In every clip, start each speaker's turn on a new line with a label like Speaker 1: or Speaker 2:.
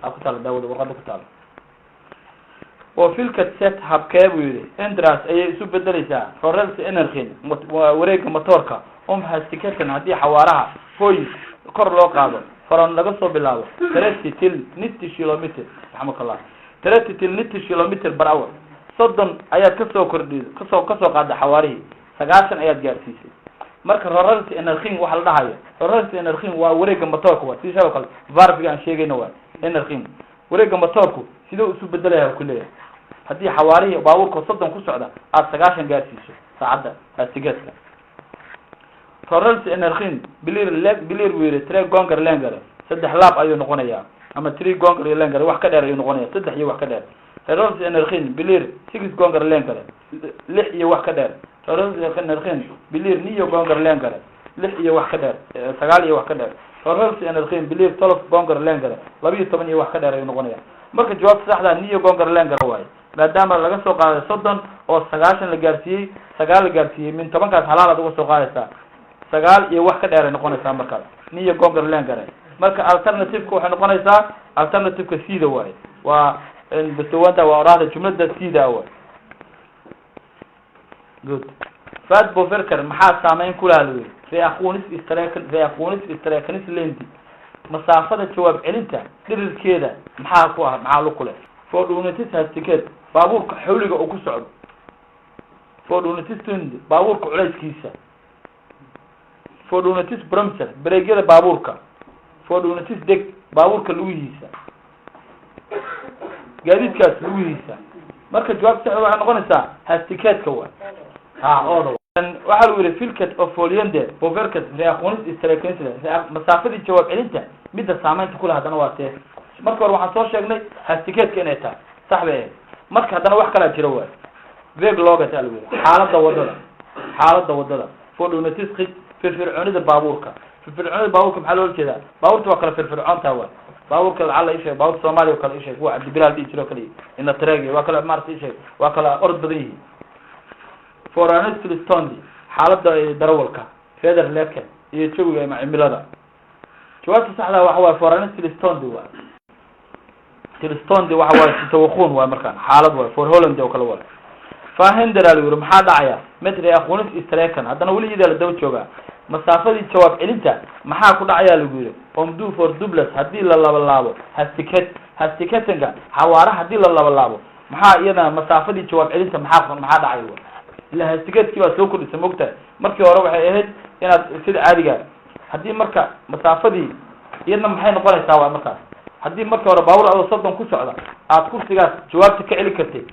Speaker 1: أكتال داود وقد كتال وفي الكتسات هبكابوي اندراس أي سوب الدرجة فرلس إنرخين وريق مطوركا هاستكتن هدي حوارها فوي كور لو قادو فران laga soo bilaabo 30 til 90 kilometer rahmakallah 30 til 90 kilometer per hour soddon ayaad ka soo kordhiyay ka soo qaada xawaarihi 90 ayaad gaarsiisay marka raralti energy waxa la dhahayo raralti energy waa wareega matoorka waa si kale varbiga aan sheegayno waa energy wareega matoorku sidoo isu bedelayaa ku leeyahay hadii xawaarihi baabuurka soddon ku socda aad 90 gaarsiiso saacada astigaadka raralti energy bilir weere tire gonger langer saddex laab ayuu noqonayaa ama tire gonger langer wax ka dheer ayuu noqonayaa saddex iyo wax ka dheer raralti energy bilir 6 gonger langer 6 iyo wax ka dheer raralti energy bilir niyo gonger langer 6 iyo wax ka dheer 9 iyo wax ka dheer raralti energy bilir 12 gonger langer 12 iyo wax ka dheer ayuu noqonayaa marka jawaabta saxda niyo gonger langer waay maadaama laga soo qaaday 30 oo 90 la gaarsiiyay 9 la gaarsiiyay min 10 kaas halaad uga soo qaadaysa 9 iyo wax ka dheer ay noqonaysaa markaas niyo gonger langer marka alternative ku waxay noqonaysaa alternative ka sida waay waa bastawada waa oraahda jumlada sida waay good fad boferker maxaa saameyn ku lahayd fi aqoonis istaraakanis lendi masaafada jawaab celinta dhirirkeeda maxaa ku ah maxaa lu kule fodunitis hastiket baabuurka xawliga uu ku socdo fodunitis baabuurka culayskiisa fodunitis bremser bareegyada baabuurka fodunitis deg baabuurka lugihiisa gaadiidkaas lugihiisa marka jawaabta waxay noqonaysaa hastikeedka waa oodo waxa uu yiri filkat of foliande boverkat reaqonis istaraakensida masaafadii jawaab celinta midda saameynta ku lahaadana waa tee marka hore waxaan soo sheegnay hastikeedka inay tahay sax bay marka hadana wax kala jiro waa veeg looga talweey xaaladda wadada fodunitis firfircoonida baabuurka maxaa loo jeedaa baabuurta waa kala firfircoonta waa baabuurka la ishay baabuurta Soomaaliya kala ishay waa Cabdibilaal dhii jiro kaliya ina tareegi waa kala maartay ishay waa kala orod badan yihiin foranis kristondi xaaladda darawalka feeder leeka iyo jawiga cimilada jawaabta saxda waxa waa foranis kristondi waxa waa tawaqoon waa markaan xaalad waa for Holland oo kala waa faahindaraal yiri maxaa dhacaya metri aqoonis istreekan hadana wali ida la daw jooga masaafadii jawaab celinta maxaa ku dhacaya lagu yiri omdu for doubles hadii la laabo hastiketenga xawaara hadii la laabo maxaa iyada masaafadii jawaab celinta maxaa dhacaya ila hastikeedkii waa soo kordhisay moogta markii hore waxay ahayd inaad sida caadiga hadii marka masaafadii iyadna maxay noqonaysaa waa markaas hadii markii hore baabuur aad 30 ku socda aad kursigaas jawaabta ka celi kartay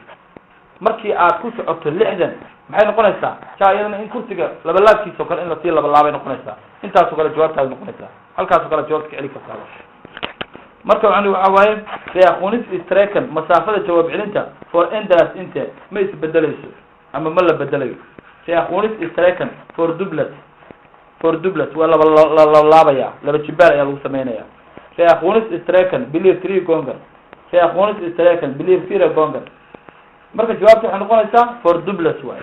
Speaker 1: markii aad ku socoto 60 maxay noqonaysaa jaayadana in kursiga laba laabkiisa kale in la sii laba laabay noqonaysaa intaas oo kale jawaabtaadu noqonaysaa halkaas oo kale jawaabta ka celi kartaa marka waxaan waxa waaye reaqonis istreekan masaafada jawaab celinta for endless inta ma isbedelayso ama ma la bedelayo reaqonis istreekan for doubles waa laba laabaya laba jibaar ayaa lagu sameeynaya reaqonis istreekan bilir 3 gonger reaqonis istreekan bilir 4 gonger marka jawaabtu waxay noqonaysaa for doubles way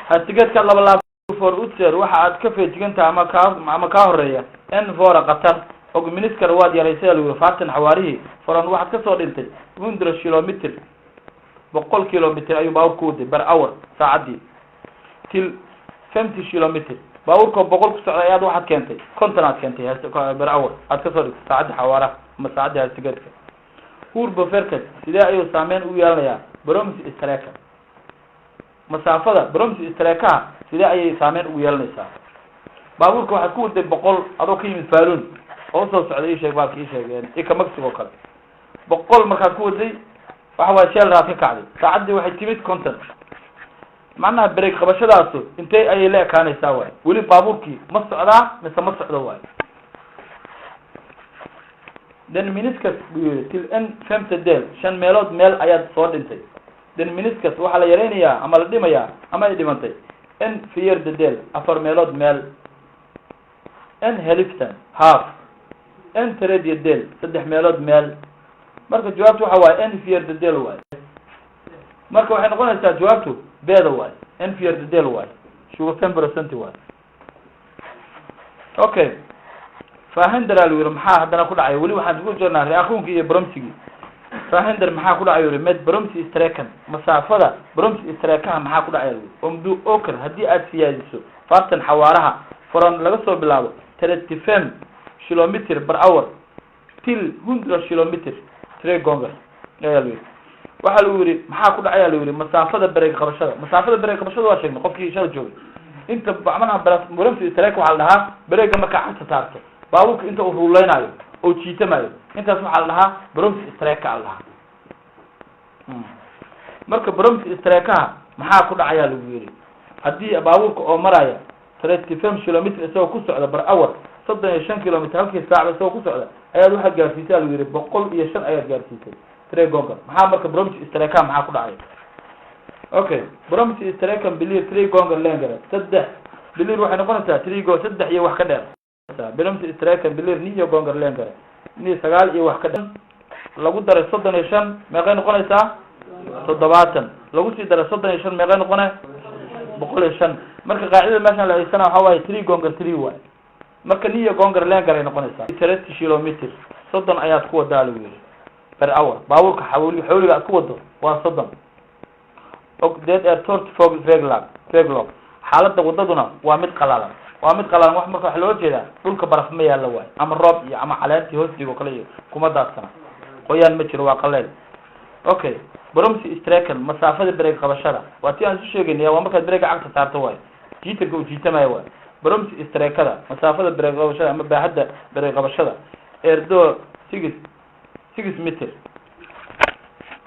Speaker 1: hatigeedka laba laab for utser waxa aad ka feejigantaa ama ka horeeya in fora qatar og minister waad yareysay lagu faatan xawaarihi foran waxaad ka soo dhintay 100 kilometer 100 kilometer ayuu baabuur ku waday bar hour saacadii til 50 kilometer baabuurka 100 ku socda ayaad waxaad keentay kontonaad keentay bar hour aad ka soo dhigtay saacadii xawaaraha ama saacadii hatigeedka urbo ferkat sidee ayuu saameyn u yeelanayaa bromsi istreeka masaafada bromsi istreeka sidee ayay saameyn u yeelanaysaa baabuurka waxaad ku waday 100 adoo ka yimid faaluun oo soo socday ii sheeg baalkii ii sheegeen ika Mexico kale 100 markaad ku waday waxa waa sheel raad ka kacday saacadii waxay timid konton macnaha break qabashadaas intee ayay la ekaanaysaa waay wali baabuurkii ma socdaa mise ma socdo waay dan miniskas til en 5 del 5 meelood meel ayaad soo dhintay dan miniskas waxa la yareynayaa ama la dhimayaa ama ay dhimantay en 4 del 4 meelood meel en heliftan half en 3 del 3 meelood meel marka jawaabtu waxa waa en 4 del waay marka waxay noqonaysaa jawaabtu beeda waay en 4 del waay shugo 10% waay okay فهندر قالوا يري maxaa hadana ku dhacay wali waxaan ugu jirnaa reakhunka iyo bromsigi fahender maxaa ku dhacay yiri med bromsi istreekan masaafada bromsi istreekaha maxaa ku dhacay umdu oker hadii aad siyaadiso fartan xawaaraha furan laga soo bilaabo 35 kilometer per hour til 100 kilometer three gonga ayuu waxa lagu yiri maxaa ku dhacay lagu yiri masaafada bareeg qabashada waa sheegay qofkii shal joogay inta bacmanaha bromsi istreek waxa la dhahaa bareega marka cagta taarto baabuurka inta uu ruuleynayo oo jiitamayo intaas waxa la dhahaa bromsi istreeka la dhahaa marka bromsi istreekaha maxaa ku dhacaya lagu yiri hadii baabuurka oo maraya 35 km isagoo ku socda bar hour 35 km halkii saac isagoo ku socda ayaa waxa gaarsiisay lagu yiri 105 ayaa gaarsiisay three gonga maxaa marka bromsi istreekaha maxaa ku dhacay okay bromsi istreeka bilir three gonga lengara 3 bilir waxay noqonaysaa 3 go 3 iyo wax ka dheer bromsi istreeka bilir niyo gonga lengara ni 9 iyo wax ka dheer lagu daray 35 meeqay noqonaysaa 70 lagu sii daray 35 meeqay noqonaysaa 105 marka qaacidada meeshan la haysana waxa waaye 3 gonga 3 waay marka niyo gonga lengara noqonaysaa 30 km 30 ayaad ku wadaa lagu yiri per hour baabuurka xawliga aad ku wado waa 30 ogdeed ee tort fog reglag xaaladda wadaduna waa mid qalalan wax marka wax loo jeedaa dhulka baraf ma yaala waay ama roob iyo ama caleenti hoostiga kale iyo kuma daadsana qoyaan ma jiro waa qaleel okay bromsi istreekan masaafada bareeg qabashada waa tii aan soo sheegnay waa marka bareega cagta saarto waay jiitanka uu jiitamayo waay bromsi istreekada masaafada bareeg qabashada ama baahada bareeg qabashada erdo 6 meter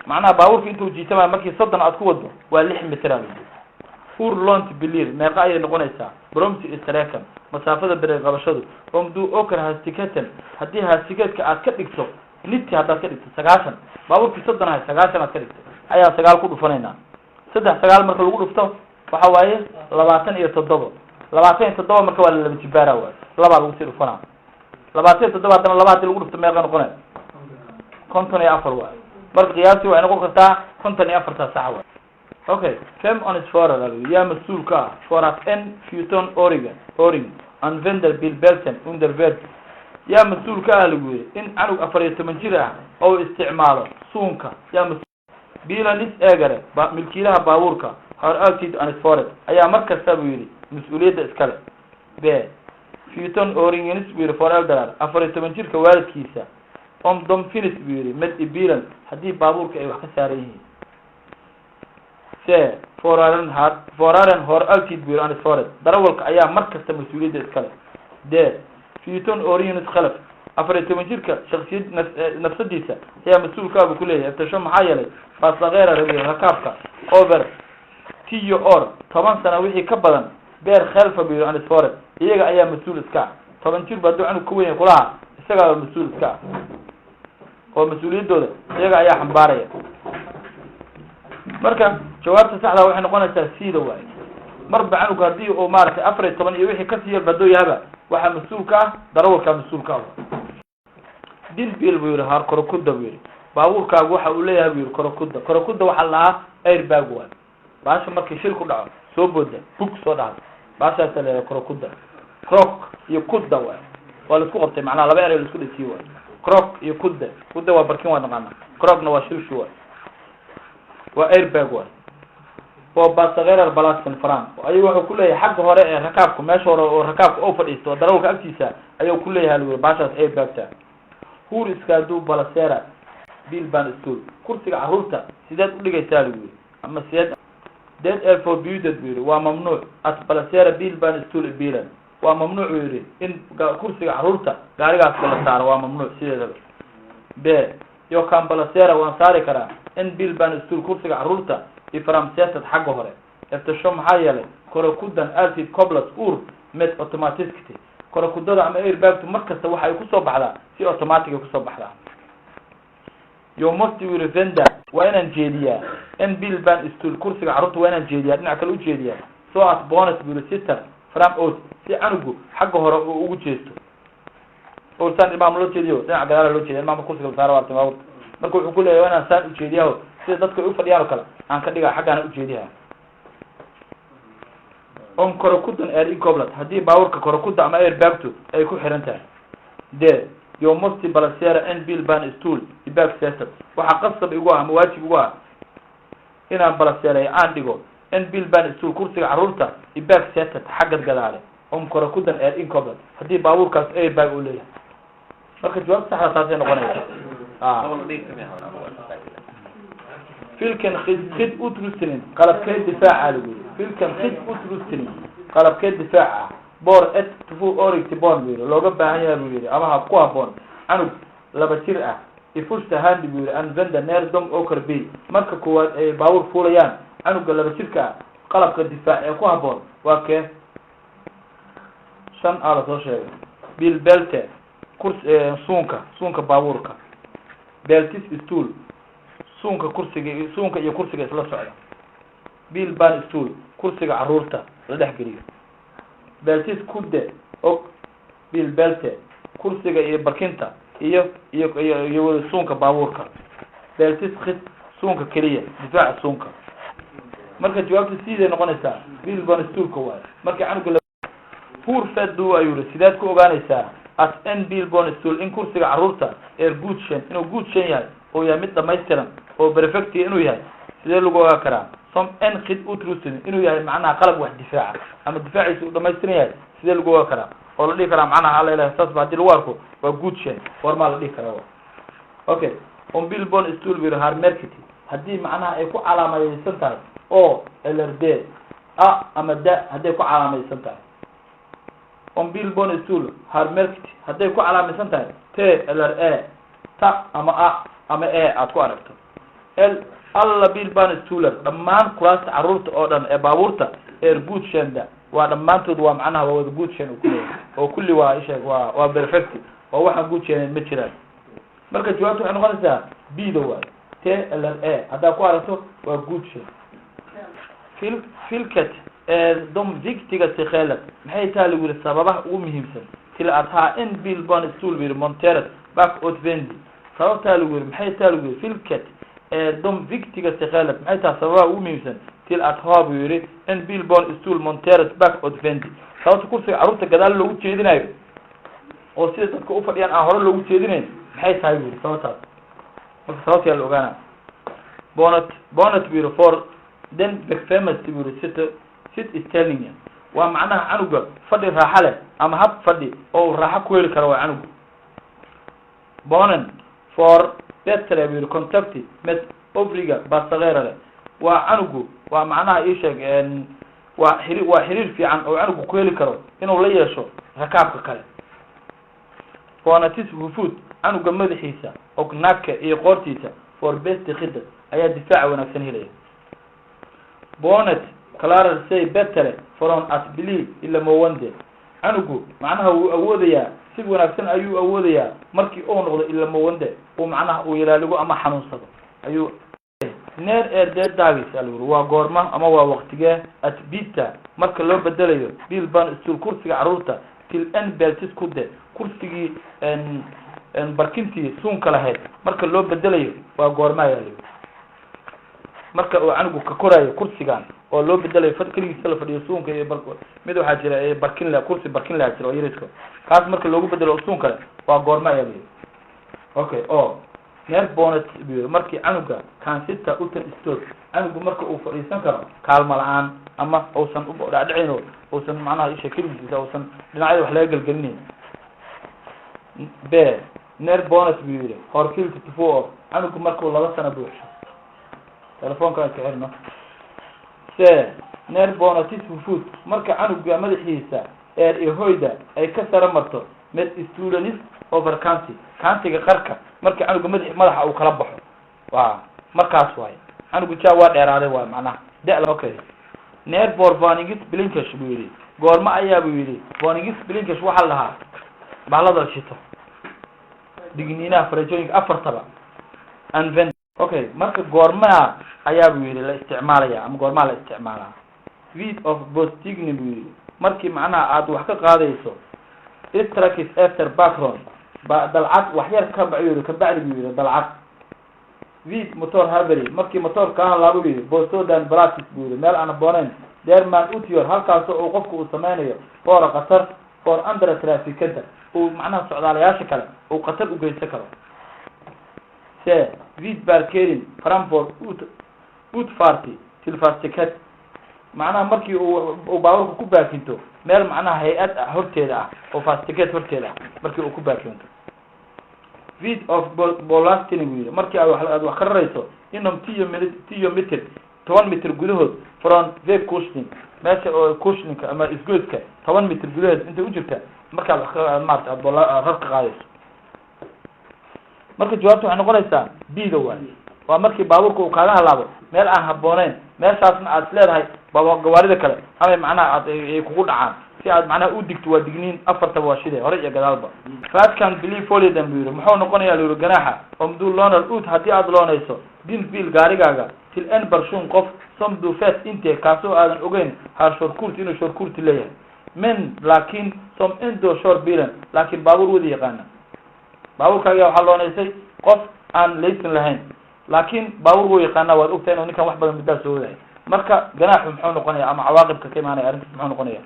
Speaker 1: macnaha baabuurka intuu jiitamayo markii 30 aad ku wado waa 6 meter aan fur lont bilir meeqa ay noqonaysaa bromsi istreekan masaafada bareeg qabashadu umdu oker hastikatan hadii hastikadka aad ka dhigto niti hadaad ka dhigto 90 baabuurkii 30 ay 90 aad ka dhigto ayaa 9 ku dhufanayna 9 marka lagu dhufto waxa waaye 27 marka waa la jibaara waa laba lagu sii dhufanaa 27 hadana laba hadii lagu dhufto meeqa noqonay 54 waa marka qiyaasi waa noqon kartaa 54 sax waa okay fem on is for ya mas'uulka for an Futon Oregon and Vanderbilt Belsen Undervert ya mas'uulka lagu yiri in anug 14 jir ah oo isticmaalo suunka ya bilanis eegare ba milkiilaha baabuurka har altid on is for ayaa markasta buu yiri mas'uuliyadda iskale be Futon Oregon is bir for elder 14 jirka waalidkiisa dom finis buu yiri mid bilan hadii baabuurka ay wax ka saaran yihiin foraren hor altid buu aan isfoored darawalka ayaa markasta mas'uuliyadda iskale de Futon Oregon khalaf 14 jirka shakhsiyad nafsadiisa ayaa mas'uulka ku leeyahay aftasho maxaa yeelay faasaqeera rakaabka over tiyo or 10 sano wixii ka badan beer khalfa buu aan isfoored iyaga ayaa mas'uul iska 10 jir baa ducan ku weyn kulaha isaga mas'uul iska oo mas'uuliyadooda iyaga ayaa xambaaraya marka jawaabta saxda waxay noqonaysaa sida waay marba anugu hadii oo maartay 14 iyo wixii ka sii badoo yaaba waxa mas'uulka ah darawalka mas'uulka ah dil bil buu har korokuda buu baabuurkaagu waxa uu leeyahay buu korokuda waxa la airbag waay baasha markii shil ku dhaco soo booda bug soo dhaco baasha tale korokuda krok iyo kuda waay wala isku qabtay macnaha laba eray isku dhisiyo waay krok iyo kuda waa barkin waa naqana krokna waa shil shuwa waa airbag waay oo baasaqeerar balaskan faran ayuu wuxuu ku leeyahay xaq hore ee rakaabku meesha hore oo rakaabku oo fadhiisto darawalka agtiisa ayuu ku leeyahay baashaas airbagta huur iska duu balasera bilban school kursiga carruurta sideed u dhigaysaa lagu ama sideed dead air for beauty waa mamnuuc at balasera bilban school bilan waa mamnuuc yiri in kursiga carruurta gaarigaas la saaro waa mamnuuc sideedaba be yo kan balasera waan saari karaa in bilban school kursiga carruurta ifram siyasad xagga hore eftasho maxaa yeelay korokudan altid coblas met automaticity korokudada ama airbagtu markasta waxa ay ku soo baxdaa si automatic ah ku soo baxdaa you must revenda waa inaan jeediyaa in bilban stool kursiga carruurta waa inaan jeediyaa dhinac kale u jeediyaa so as bonus sister from out si anugu xagga hore uu ugu jeesto oo san imaam loo jeediyo dhinac gadaal loo jeediyo imaam kursiga saaro waa timaad marka wuxuu ku leeyahay inaan saan u jeediyaa sida dadka u fadhiyaan kala aan ka dhigaa xagana u jeediyaa on korokudan air incoblat hadii baawarka korokuda ama airbagtu ay ku xiran tahay de yo musti balasera en bil ban stool ibak setat waxa qasab igu ah waajib igu ah inaan balasera aan dhigo en bil ban stool kursiga carruurta ibak setat xagga gadaale kora ku dan ee in kobad hadii baabuurkaas ay baag u leeyahay marka jawaab sax ah taasay noqonaysaa filkan khid utrustinin qalabkeed difaaca lagu filkan khid utrustinin qalabkeed difaaca bor et tufu origti bon weero looga baahan yahay buu yiri ama ha ku haboon anug laba jir ah ifushta handi buu yiri an venda neer dom oo karbi marka kuwaad ay baawur fuulayaan anuga laba jirka qalabka difaac ee ku haboon waa kee shan ala soo sheegay bil belte suunka baabuurka beltis stool suunka iyo kursiga isla socda bil ban stool kursiga carruurta la dhex geliyo beltis kude og bil belte kursiga iyo barkinta iyo suunka baabuurka beltis khid suunka kaliya difaaca suunka marka jawaabtu sidee noqonaysaa bil ban stoolka waa marka anigu fur fadu ayuu sidaad ku ogaanaysaa at n bil ban stool in kursiga carruurta inuu guudshan yahay oo yahay mid dhamaystiran oo perfect inuu yahay sidee lagu ogaa karaa som n khid utrustin inuu yahay macnaha qalab wax difaaca ama difaaciisa uu dhamaystiran yahay sidee lagu ogaa karaa oo la dhihi karaa macnaha alla ilaahay saas baa hadii lagu arko waa guudshan warmaa la dhihi karaa okay bil ban stool wir har market hadii macnaha ay ku calaamaysan tahay oo lrd a ama da hadii ku calaamaysan tahay bil ban stool har market hadii ku calaamaysan tahay t lra ta ama a ama aad ku aragto alla bil ban stooler dhammaan kuraasta carruurta oo dhan ee baabuurta guudshanda waa dhammaantood waa macnaha waa wada guudshan oo kulli waa isheeg waa perfect oo waxaan guudshan ma jiraan marka jawaabtu waxay noqonaysaa bida waa t lra haddaa ku aragto waa guudshan filkat dom victiga sikheelad maxay tahay lagu yiri sababaha ugu muhiimsan til adhaa in bil ban stool bir montered back out vendi sababta lagu yiri maxay tahay lagu yiri filkat dom victiga sikheelad maxay tahay sababaha ugu muhiimsan til adhaa buu yiri in bil ban stool montered back out vendi sababta kursiga carruurta gadaal loogu jeedinayo oo sida dadka u fadhiyaan aan hore loogu jeedinayn maxay tahay buu yiri sababtaas marka sababta la ogaana bonnet buu for then the famous buu sit stelling waa macnaha canuga fadhi raaxa leh ama hab fadhi oo raaxa ku heli karo waa canuga bonen for better buu contact met obriga basageerale waa canugu waa macnaha ii sheeg waa xiriir fiican oo canugu ku heli karo inuu la yeesho rakaabka kale bonatis food canuga madaxiisa oo naaka iyo qoortiisa for best khidad ayaa difaac wanaagsan helaya bonnet Clara say better from as believe ila mawande canugu macnaha uu awoodayaa si wanaagsan ayuu awoodayaa markii uu noqdo ila mawande oo macnaha uu ilaaligo ama xanuunsado ayuu neer daagis aluru waa goorma ama waa waqtigee atbita marka loo bedelayo bil ban stool kursiga carruurta til n beltis kude kursigii barkintii suunka lahayd marka loo bedelayo waa goorma yaalo marka uu canugu ka korayo kursigan oo loo bedelayo fadkiliisa la fadhiyo suunka iyo mid waxa jira barkin la kursi barkin la jiro yiriska kaas marka loogu bedelo suunka waa goorma yaalo okay neer bonnet markii canuga kan sita utan stood canugu marka uu fadhiisan karo kaalmo la'aan ama uusan u dhacdhicino uusan macnaha shakilkiisa uusan dhinacyada wax laga galgalinin neer bonnet buu horkilti tufo canugu markuu 2 sano buuxsho telefoonka ka xirno neer bonnetis food marka canuga madaxiisa iyo hoyda ay ka sara marto med students over kantiga qarka marka canuga madaxa uu kala baxo waa markaas waay canugu waa dheeraaday waa macnaha okay neer vorvaningis blinkish buu yiri goorma ayaa buu yiri vorvaningis blinkish waxa la lahaa baalada shito digniina farajooyin afartaba anvent okay marka goorma ayaa buu yiri la isticmaalaya ama goorma la isticmaalaa vid of postigni buu yiri markii macnaha aad wax ka qaadayso istrakis after background dalcad wax yar ka bacyo ka bacdi buu yiri dalcad vid motor habari markii motor ka laabo yiri bostodan practice buu yiri meel aan boonayn derman utiyor halkaas oo qofku uu sameeyo foora qatar for under trafficada oo macnaha socdaalayaasha kale oo qatar u geysan karo se vid barkerin Frankfurt utfarti tilfastikat macnaha markii uu baaburku ku baakinto meel macnaha hay'ad horteeda ah oo fastikat horteeda markii uu ku baakinto vid of bolasting markii aad wax ka rarayso inum 10 mitir 10 mitir gudahood from the cushing meesha oo cushingka ama isgoodka 10 mitir gudahood inta u jirta marka wax ka maarta rarka qaadayso marka jawaabtu waxay noqonaysaa biida waa markii baaburku uu kaaga halaabo meel aan habboonayn meeshaasna aad leedahay gawaarida kale ama macnaha aad kugu dhacaan si aad macnaha u digto waa digniin afarta waa shide hore iyo gadaalba faaskan believe folly dan biiro muxuu noqonayaa liiro ganaaxa oo mudul loonal ut hadii aad loonayso din biil gaarigaaga til en barshun qof samdu fat inte kaasoo aadan ogeyn har shorkurti inuu shorkurti leeyahay men laakiin som endo short bilan laakiin baabur wadi yaqaana baaburkaaga waxa loonaysay qof aan laysan lahayn laakiin baabur wuu yaqaana waad ogtahay inuu ninkan wax badan midaas soo waday marka ganaaxu muxuu noqonayaa ama cawaaqibka ka imaanaya arrinta muxuu noqonayaa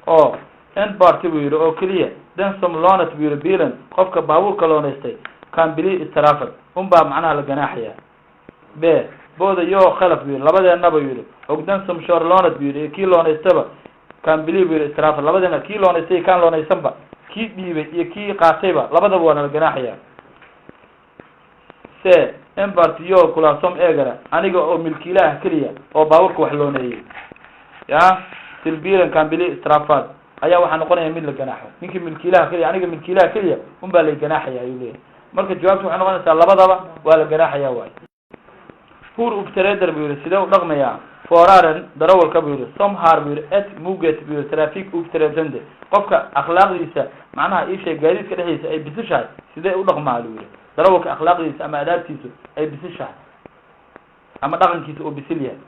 Speaker 1: oo end party buu oo kaliya dan som loonat buu bilan qofka baaburka loonaystay kan bili istirafad baa macnaha la ganaaxaya be booda yo khalaf buu labadeena buu yiri ogdan som shor loonat buu kii loonaystaba kan bili buu istirafad labadeena kii loonaystay kan loonaysanba kii dhiibay iyo kii qaatayba labadaba waa la ganaaxaya se en party yo kula som eegara aniga oo milkiilaha kaliya oo baaburka wax looneeyay ya tilbiiran kan bili istirafad ayaa waxa noqonaya mid la ganaaxo ninkii milkiilaha kaliya aniga milkiilaha kaliya baa la ganaaxaya ayuu leeyahay marka jawaabtu waxay noqonaysaa labadaba waa la ganaaxaya waay fur ubtareeder buu sida u dhaqmaya foraren darawalka buu som har buu et muget buu traffic ubtareedande qofka akhlaaqdiisa macnaha isha gaadiidka dhexdiisa ay bisishahay sidee u dhaqmaa buu darawalka akhlaaqdiisa ama adaabtiisa ay bisishahay ama dhaqankiisa oo bisil yahay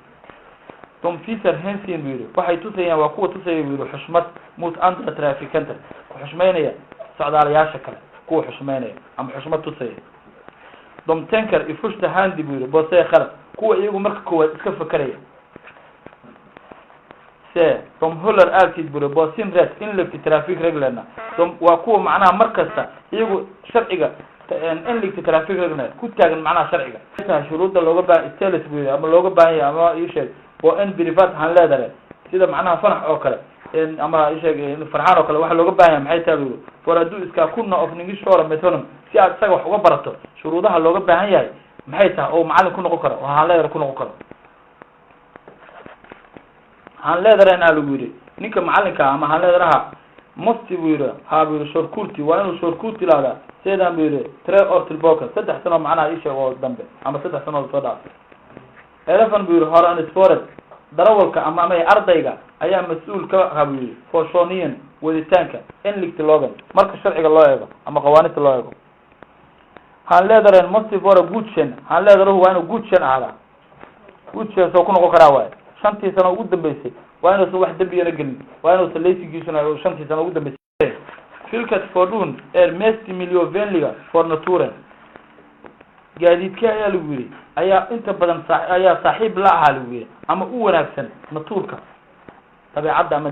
Speaker 1: tom fiser hensin buu waxay tusayaan waa kuwa tusayay buu xushmad mut anda trafficanta xushmeynaya socdaalayaasha kale kuwa xushmeynaya ama xushmad tusayay dom tanker ifushta handi buu boosay khalad kuwa iyagu marka koowaad iska fakaraya se tom holler altid buu boosin red in la traffic regularna tom waa kuwa macnaha markasta iyagu sharciga in la traffic regular ku taagan macnaha sharciga shuruudda looga baahan status buu ama looga baahan yahay ama ii sheeg oo in privat han leedahay sida macnaha fanax oo kale ama ii sheeg farxaan oo kale waxa looga baahan yahay maxay tahay foradu iska kuna of ningish shora metonym si aad isaga wax uga barato shuruudaha looga baahan yahay maxay tahay oo macallin ku noqon karo oo han leedahay ku noqon karo han leedahay in lagu yiri ninka macallinka ama han leedahay mufti buu yiri ha buu shorkurti waa inuu shorkurti laada seedan buu yiri tre ortil boka 3 sano macnaha ii sheeg oo dambe ama 3 sano soo dhaaf elefan buu yiri horan sport darawalka ama ardayga ayaa mas'uul ka qabiyo foshoniyan waditaanka in ligta loogan marka sharciga loo eego ama qawaaniinta loo eego han leedahay mufti bora guudshan han leedahay waa inuu guudshan ahaa guudshan soo ku noqon karaa waay 5 sano ugu dambeysay waa inuu wax dambiyeena gelin waa inuu saleysigiisuna 5 sano ugu dambeysay filkat fordun mesti milio venliga for naturen gaadiidka ayaa lagu yiri ayaa inta badan ayaa saaxiib la ahaa lagu yiri ama u wanaagsan natuurka tabiicada ama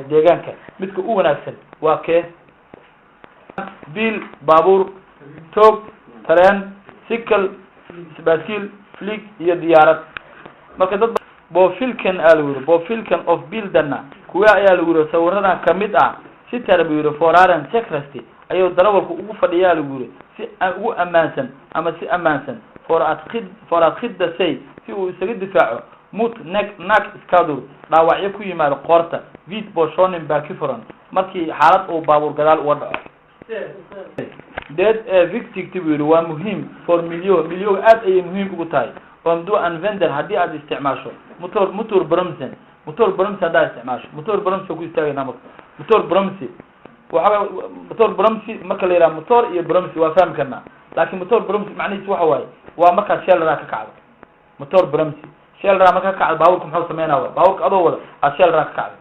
Speaker 1: deegaanka midka u wanaagsan waa kee bil baabuur toog tareen cycle baaskiil flick iyo diyaarad marka dad boofilkan alwiro boofilkan of buildana kuwa ayaa lagu yiri sawiradan kamid ah si tarbiyo foraren secretary ayuu darawalku ugu fadhiyaa lagu yiri si ugu amaansan ama si amaansan for khidda say si uu isaga difaaco mut nak iskadur dhaawacyo ku yimaado qoorta vid boshonin bakiforan markii xaalad uu baabuur gadaal uga dhaco victim tibiri waa muhiim for milyo aad ay muhiim ugu tahay oo an vendor hadii aad isticmaasho motor bremsen hada isticmaasho motor bremsen ku istaagayna motor bremsen waxa motor bremsen marka la yiraahdo motor iyo bremsen waa fahmi karnaa laakiin motor bremsen macnihiisu waxa waaye waa marka shell-ra ka kacdo motor bremsen shell-ra marka ka kacdo baabuurku muxuu sameeynaa baabuurka adoo wada shell-ra ka kacdo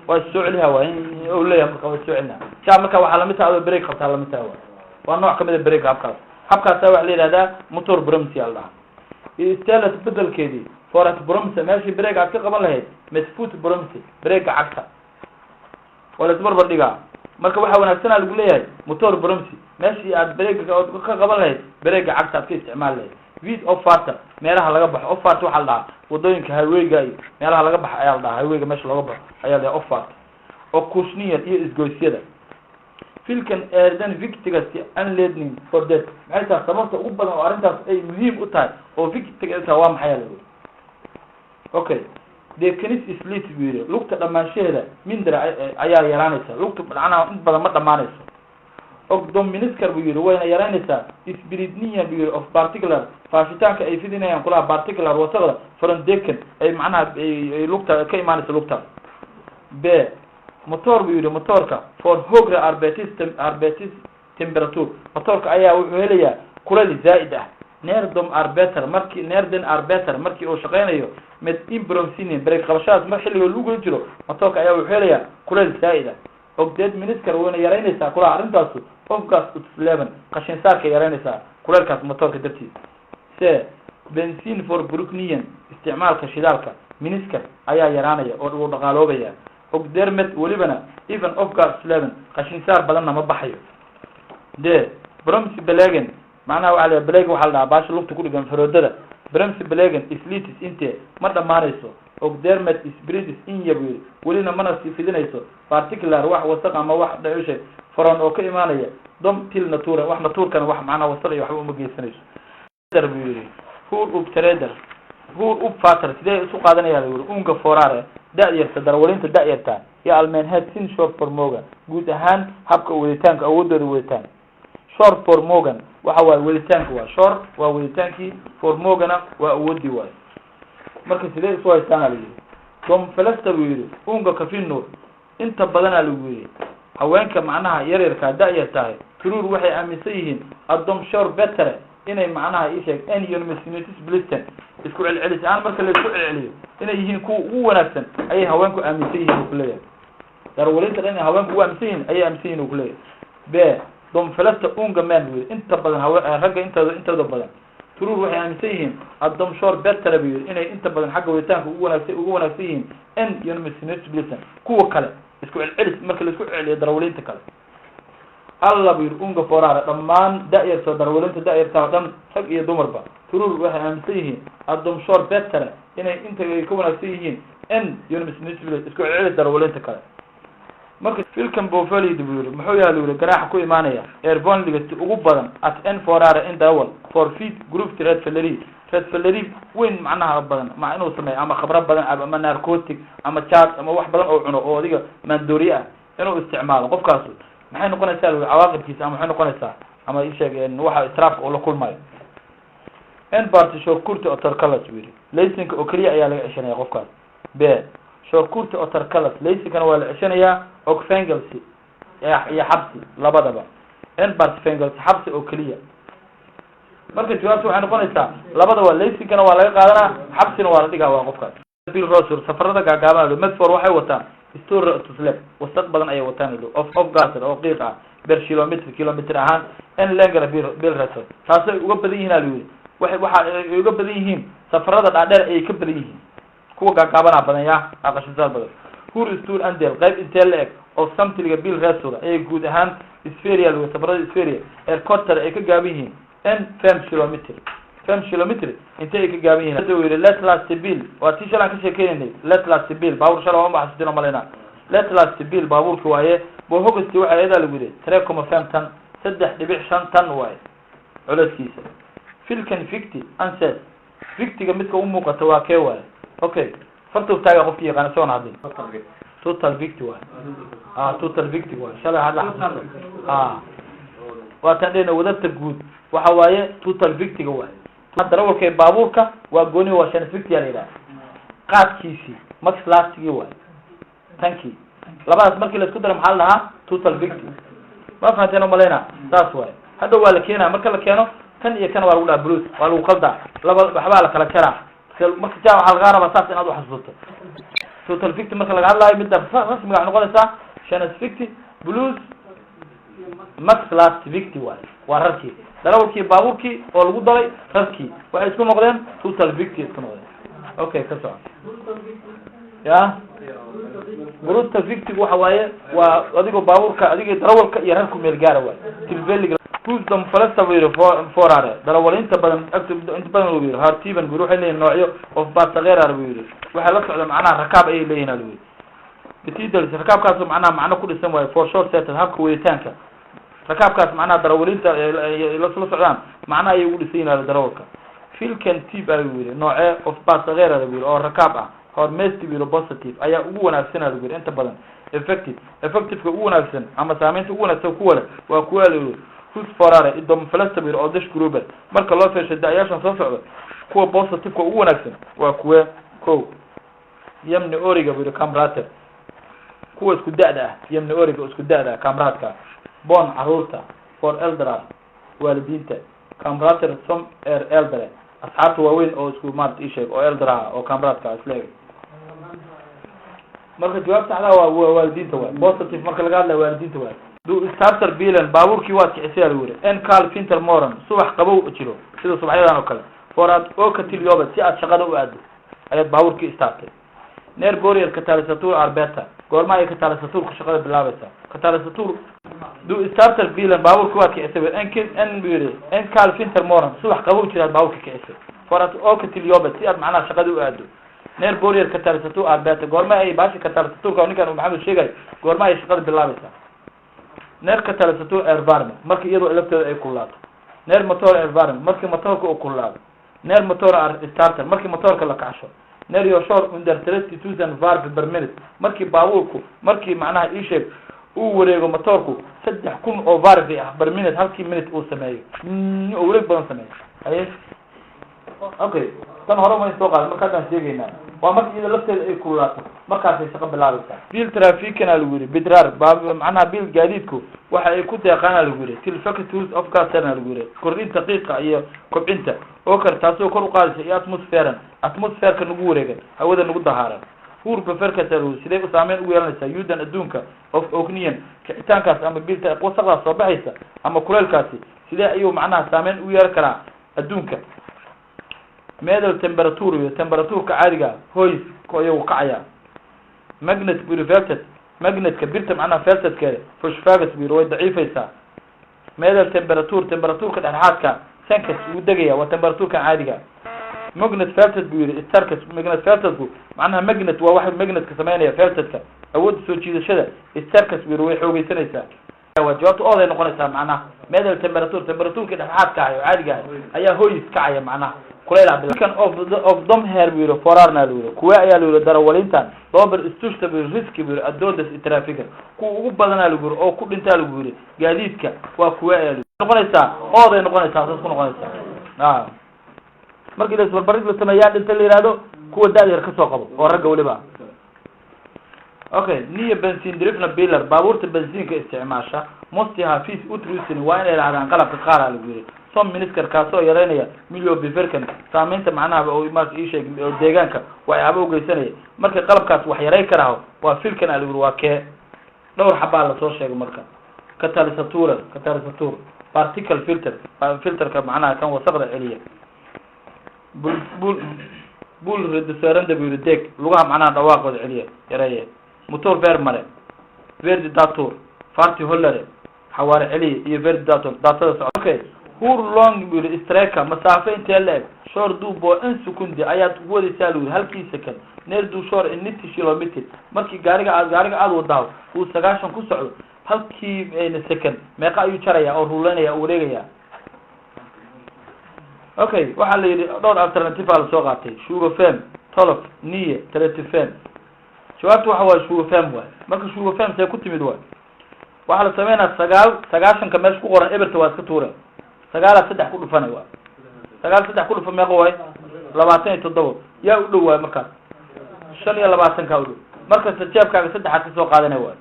Speaker 1: waa soo celiha waa in oo leeyahay marka waa soo celina marka waxa la mid tahay brake qabta la mid tahay waa nooc kamid ah brake habkaas waxa la yiraahdaa motor bremsen yalla istaala bedelkeedii forat bremsen meeshii brake aad ka qaban lahayd mesfoot bremsen brake cagta wala isbarbar dhigaa marka waxa wanaagsan lagu leeyahay motor bromsi meeshii aad break ka qaban lahayd break cagta aad ka isticmaal lahayd vid offerta meelaha laga baxo offerta waxa la dhahaa wadooyinka highway-ga iyo meelaha laga baxo ayaa la dhahaa highway-ga meesha laga baxo ayaa la offerta oo kusniya iyo isgoysyada filkan eerdan victigas an leading for that maxay tahay sababta ugu badan oo arintaas ay muhiim u tahay oo victigas waa maxay la yiraahdo okay de kanis islit weeyre lugta dhamaansheeda mindra ayaa yaraanaysa lugta macnaha in badan ma dhamaanayso ogdom minister weeyre wayna yaraanaysaa spiritniya weeyre of particular faafitaanka ay fidinayaan kula particular wasaqda farandeken ay macnaha ay lugta ka imaanaysa lugta b motor weeyre motorka for hogre arbetis temperature motorka ayaa wuxuu helayaa kuleel zaid ah neerdom arbeter markii uu shaqeynayo mid imbromsinin break qabashadaas mar xilliga lagu jiro motorka ayaa wuxuu helayaa kuleel zaid ah ogdeed minister wayna yaraynaysaa kula arintaas of gas level qashin saarka yaraynaysaa kuleelkaas motorka dartiis c benzene for brukniyan isticmaalka shidaalka minister ayaa yaraanaya oo uu dhaqaaloobaya ogdermet walibana even of gas level qashin saar badanna ma baxayo d bromsi belegen macnaha waxa la beleg waxa la dhahaa baash lugta ku dhigan faroodada bromsi belegen islitis inte ma dhamaanayso ogdermet spritis in yabi walina mana si fidinayso particular wax wasaq ama wax dhayshay faran oo ka imaanaya dom til natura wax naturkan wax macnaha wasaq iyo wax uma geysanayso darbiiri hur ub trader hur ub fatar sidee isu qaadanaya unga forare da'yarta darwalinta da'yarta iyo almen head sin short for moga guud ahaan habka waditaanka awoodooda waditaan short for mogan waxa waa waditaanka waa short waa waditaankii for mogana waa awoodii waa marka sidee isu haystaan la yiri dom falasta weeyri unga kafino inta badan la weeyri haweenka macnaha yaryarka da'yarta turur waxay aaminsan yihiin adom short better inay macnaha isheeg an unmesinitis blisten isku celcelis aan marka la isku celceliyo inay yihiin ku ugu wanaagsan ay haweenku aaminsan yihiin ku leeyahay darwalinta inay haweenku u aaminsan yihiin ay aaminsan yihiin ku leeyahay b dom falasta unga man weey inta badan ragga inta badan turur waxay aaminsan yihiin adom short better inay inta badan xagga waditaanka ugu wanaagsan yihiin an unmesinitis blisten kuwa kale isku celcelis marka la isku celceliyo darwalinta kale alla bir unga forara dhamaan da'yarta darwalinta da'yarta dhan rag iyo dumarba turur waxay aaminsan yihiin adom short better inay inta ka wanaagsan yihiin an unmesinitis isku celcelis darwalinta kale marka filkan bofali dibir muxuu yahay loo garaax ku imaanaya airborne ligasti ugu badan at n forara in dawal for feed group red falleri weyn macnaha badan ma inuu sameeyo ama khibrad badan ama narcotic ama chat ama wax badan oo cuno oo adiga maandoori ah inuu isticmaalo qofkaas maxay noqonaysaa cawaaqibkiisa ama maxay noqonaysaa ama ay sheegeen waxa israaf oo la kulmayo en party short kurta otor kalas weeri laysinka oo kaliya ayaa laga cishanaya qofkaas b short kurta otor kalas laysinkana waa la cishanaya og fengelsi iyo xabsi labadaba en party fengelsi xabsi oo kaliya marka jawaabtu waxay noqonaysaa labada waa laysinkana waa laga qaadanaa xabsina waa la dhigaa waa qofkaas bil rosur safarada gaagaaban medfor waxay wataan store to slab wasaq badan ay wataan of gas oo qiiq ah ber kilometer ahaan en langer bil raso taasay uga badan yihiin alu waxa ay uga badan yihiin safarada dhaadheer ay ka badan yihiin kuwa gaagaabana badan yaa aqashisaal badan hur stool andel qayb intee la eg oo samtiliga bil raso ay guud ahaan spherical iyo safarada spherical air quarter ay ka gaaban yihiin en 5 kilometer intee ay ka gaaban yihiin hadda weeyre let last bill waa tii shalan ka sheekeynay let last bill baawur shalay ma xasuusino malena let last bill baaburka waaye boo hogasti waxa ayada lagu yiri 3.5 tan 3.5 tan waaye culaskiisa filkan 50 answer 50 midka u muuqato waa kee waaye okay fartu taaga qofkii yaqaan soo naadin total 50 waaye total 50 waaye shalay hada waa tan dheena wadata guud waxa waaye total 50 waaye hadda rawalkay baaburka waa gooni waa 50 yaaleeda qaadkiisi max lastigi waa tanki labadaas markii la isku daro maxaa la dhahaa total 50 ma fahanteen maleyna taas waay hadda waa la keenaa marka la keeno kan iyo kan waa lagu dhaha blues waa lagu qaldaa laba waxba la kala jaraa marka jaa waxa laga rabaa saas inaad u xasuusto total 50 marka laga hadlayo mid rasmi ah noqonaysa 50 blues max last 50 waa rarkii darawalkii baaburkii oo lagu dalay rarkii waxay isku noqdeen total 50 isku noqdeen okay ka soo ya buruta victig waxa waaye waa adigo baabuurka adiga darawalka iyo ranku meel gaara waay tilbeliga kusdam falasta weero forare darawalinta badan inta badan weero hartiban guru waxay leeyihiin noocyo of basageerar weero waxa la socda macnaha rakaab ay leeyihiin weero bitidal rakaabkaas macnaha ku dhisan waay for short set habka weeritaanka rakaabkaas macnaha darawalinta la socdaan macnaha ay ugu dhisan yihiin darawalka filkan tib ay weero nooce of basageerar weero oo rakaab ah hormesti weero positive ayaa ugu wanaagsan weero inta badan effective ugu wanaagsan ama saameynta ugu wanaagsan kuwa waa kuwa weero forare idom falastabir oo dash group marka loo feeshay daayashan soo socdo kuwa positive ugu wanaagsan waa kuwa yamni origa weero kamrata kuwa isku daada ah yamni origa isku daada ah kamraadka bon caruurta for elder waalidiinta kamrata some elder asxaabta waaweyn oo isku maart isheeg oo elder oo kamraadka isleeg marka jawaabta ala waa waalidiinta waa positive marka laga hadlayo waalidiinta waa du starter bilan baabuurkii waa kicisiyaa la wiri en cal finter moran subax qabow jiro sida subaxyadan oo kale foraad oo ka tiliyoba si aad shaqada u aado ayaad baabuurkii startay neer borier catalisator arbeta goorma ay catalisator shaqada bilaabaysa catalisator du starter bilan baabuurkii waa kicisiyaa en cal finter moran subax qabow jiro baabuurkii kicisiyaa foraad oo ka tiliyoba si aad macnaha shaqada u aado neer borier catalisator arbeta goorma ay baashi catalisator ka ninkan Maxamed sheegay goorma ay shaqada bilaabaysa neer catalisator environment markii iyadoo electrode ay kulaato neer motor environment markii motorka uu kulaado neer motor starter markii motorka la kacsho neer yo short under 30000 valve per minute markii baabuurku markii macnaha ii sheeg uu wareego motorku 3000 oo valve ah per minute halkii minute uu sameeyo oo wareeg badan sameeyo okay tan hore ma soo qaad marka aan sheegaynaa waa markii iyada lafteeda ay kulaato markaas ay shaqo bilaabaysaa bil trafikana lagu yiri bidrar macnaha bil gaadiidku waxa ay ku deeqaan lagu yiri tilfaka tools of casana lagu yiri kordhin daqiiqa iyo kobcinta oo kartaasoo kor u qaadaysa atmosphere-ka nagu wareegan hawada nagu dahaaran hurba farka taru sidee u saameyn u yeelanaysaa yudan adduunka of ogniyan kicitaankaas ama bilta wasaqda soo baxaysa ama kuleelkaasi sidee ayuu macnaha saameyn u yeelan karaa adduunka meedal temperature caadiga hoys koyo kacaya magnet purified magnetka birta macnaha feltedkeeda fosfagas bir way daciifaysaa meedal temperature ka dhexaadka sankas uu degaya waa temperature caadiga magnet felted bir starkas magnet feltedku macnaha magnet waa wax magnetka sameeynaya feltedka awood soo jiidashada starkas bir way xoogaysanaysaa waa jawaabtu oo ay noqonaysaa macnaha meedal temperature ka dhexaadka caadiga ayaa hoys kacaya macnaha kuleela bilkan of dom hair wiro forarna wiro kuwa ayaa wiro darawalintan dober istushta bir risk bir adodas traffic ku ugu badana wiro oo ku dhinta wiro gaadiidka waa kuwa ayaa noqonaysa oo ay noqonaysa taas ku noqonaysa markii la barbarid la sameeyaa dhinta la yiraahdo kuwa daadiyar ka soo qabo oo ragga waliba okay niya benzin drifna bilar baabuurta benzinka isticmaasha musti hafiis utrusin waa inay raadaan qalabka qaar la wiro som minister kaasoo yareynaya milyo biverkan saameynta macnaha oo imaas ii sheeg deegaanka way aba geysanay marka qalabkaas wax yareey karaaho waa filkan aligur waa kee dhowr xabaa la soo sheegay marka catalisator particle filterka macnaha kan wasaqda celiya bul reduceranda biir deeg lugaha macnaha dhawaaqooda celiya yareeya motor vermare verdidator farti hollare xawaare celiya iyo verdidator daatada okay hur long bir striker masaafe intee leeg short duubo in sekundi ayaad wadaysaa luur halkii second neer du short in 90 kilometer markii gaariga aad wadaaw uu 90 ku socdo halkii in second meeqa ayuu jaraya oo ruulanaya oo wareegaya okay waxa la yiri dhowr alternative la soo qaatay sugar fem tolof niye tretefem jawaabtu waxa waa sugar fem waa marka sugar fem say ku timid waa waxa la sameeynaa 90 ka meesh ku qoran eberta waa iska tuuray 3 ku dhufanay waa 3 ku dhufan meeqa way 27 yaa u dhow waa markaas 25 ka u dhow marka jeebkaaga 3 ka soo qaadanay waa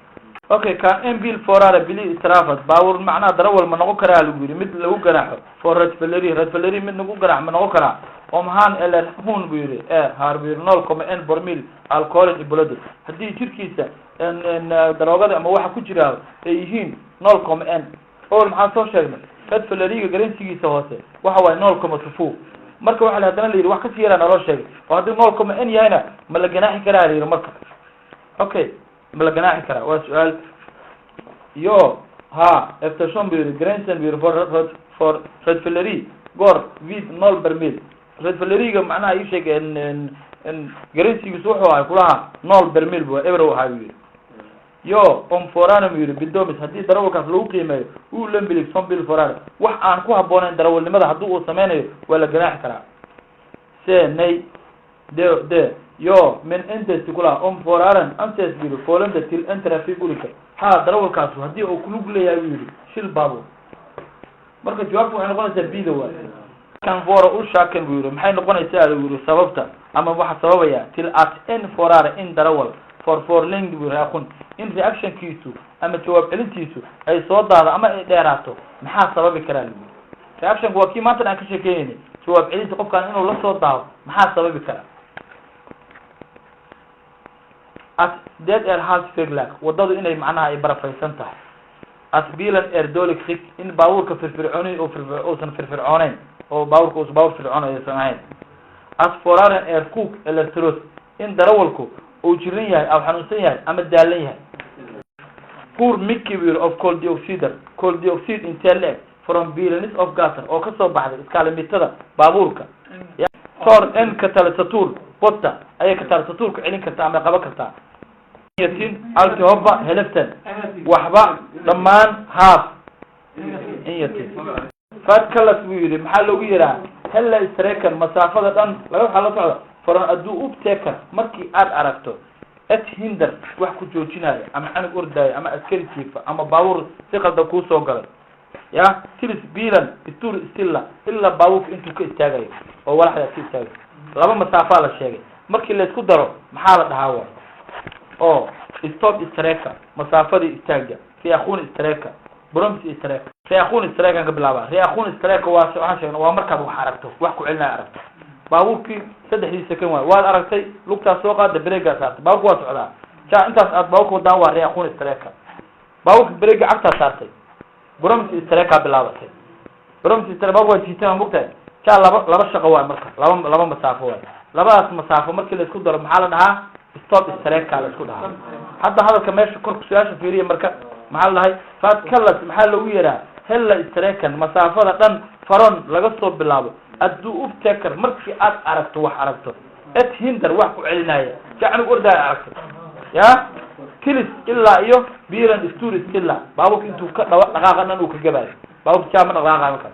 Speaker 1: okay ka mbil forara bili israafat baawur macna darawal ma noqon karaa lagu yiri mid lagu garaaxo forrat valeri mid lagu garaax ma noqon karaa oo mahan eler hun buu yiri harbir 0.1 barmil alcohol iyo blood hadii jirkiisa daroogada ama waxa ku jira ay yihiin 0.1 oo maxaa soo sheegnay fat valeriga garantigiisa hoose waxa way 0.2 marka waxa la hadana la yiri wax ka siiraan loo sheegay oo hadii noolku ma in yahayna ma la ganaaxi karaa yiri marka okay ma la ganaaxi karaa waa su'aal yo ha eftersom blir gränsen blir for redfilleri gor vid 0 bermil redfilleriga macnaha ay sheegeen in gränsigiisu wuxuu ahay kulaha 0 bermil buu ever waxa uu yiri yo forana miyir bidomis hadii darawalkaas lagu qiimeeyo uu lambilig sombil forana wax aan ku habooneen darawalnimada hadii uu sameeyo waa la ganaaxi karaa nay de yo min inta kula foraran antes bilu folanda til traffic ulika ha darawalkaas hadii uu ku lug leeyahay yiri shil baabo marka jawaabtu waxay noqonaysaa biida waa kan fora u shaakan buu yiri maxay noqonaysaa yiri sababta ama waxa sababaya til at in forara in darawal for link buu raaqun in reaction kiisu ama jawaab celintiisu ay soo daado ama ay dheeraato maxaa sababi karaa reaction waa kii maanta aan ka sheekeynay jawaab celinta qofkan inuu la soo daado maxaa sababi karaa as dead air has figlack wadadu inay macnaha ay barafaysan tahay as bilan air dolic khik in baawurka firfircoonay oo firfircooneen oo baawurka uu baawur firfircoonay samayn as foraran air cook electros in darawalku oo jirin yahay ama xanuunsan yahay ama daalan yahay poor mixture of coal dioxide intel from billions of gas oo ka soo baxday iskaalimitada baabuurka tor en catalysator botta ay catalysator ku celin kartaa ama qaban kartaa yatin alcohol helaftan waxba dhamaan half yatin fad kala suu yiri maxaa lagu yiraa hella istreekan masaafada dhan laga waxa la socda faran aduu ubteeka markii aad aragto hinder wax ku joojinayo ama xanug ordayo ama askari jiifa ama baabuur si qaldan ku soo galay ya tilis bilan istur istilla illa baabuurka intuu ka istaagayo oo walaxda ka istaagayo laba masaafo la sheegay markii la isku daro maxaa la dhahaa oo stop istreeka masaafada istaaga fi akhun istreeka bromsi istreeka fi akhun istreeka ka bilaaba fi akhun istreeka waa waxa sheegna waa markaad wax aragto wax ku celinaa aragto baabuurkii 3 second waad aragtay lugta soo qaada breega saartay baabuurku waa socdaa ja intaas aad baabuurku wadaan waa reeqoon istreeka baabuurka breega cagta saartay bromsi istreeka bilaabatay bromsi istreeka waa jiitaan mugtay ja laba shaqo waa marka laba masaafo waa labadaas masaafo markii la isku daro maxaa la dhahaa stop istreeka la isku dhahaa hadda hadalka meesha kor ku su'aasha fiiriye marka maxaa la dhahay faad kallas maxaa lagu yeeraa hella istreekan masaafada dhan faron laga soo bilaabo aduu ubteekar markii aad aragto wax aragto hinder wax ku celinaya jacnu ordaa aragto ya kilis illa iyo biiran istur istilla baabuurka intuu ka dhaqaaqan uu ka gabaay baabuurka jaama dhaqaaqa marka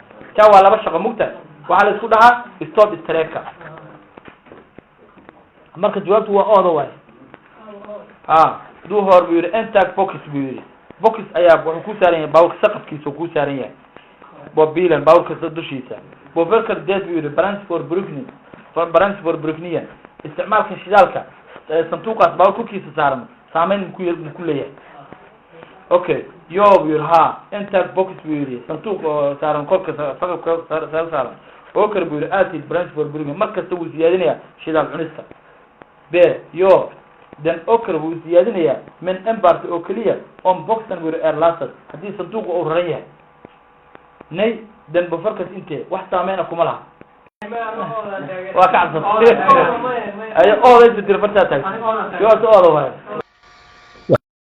Speaker 1: waa laba shaqo mugta waxa la isku dhahaa stop istreeka marka jawaabtu waa oodo waay duu hor buu intact focus buu focus ayaa wuxuu ku saaran yahay baabuurka saqafkiisa ku saaran yahay bobilan baabuurka dushiisa boverka dead buu branch for brooklyn isticmaalka shidaalka santuuqaas baabuurka kiisa saaran saameyn ku leeyahay okay yo buu intact box buu santuuq saaran kolka saqafka saaran boker buu acid branch for brooklyn marka uu siyaadinaya shidaal cunista be yo dan oker buu siyaadinaya min embark oo kaliya on boxan buu air lasted hadii santuuq uu raran yahay nay dan bofarkas intee wax saameyn kuma laha waa ka cabsan ay oo ay dirfarta tahay yo oo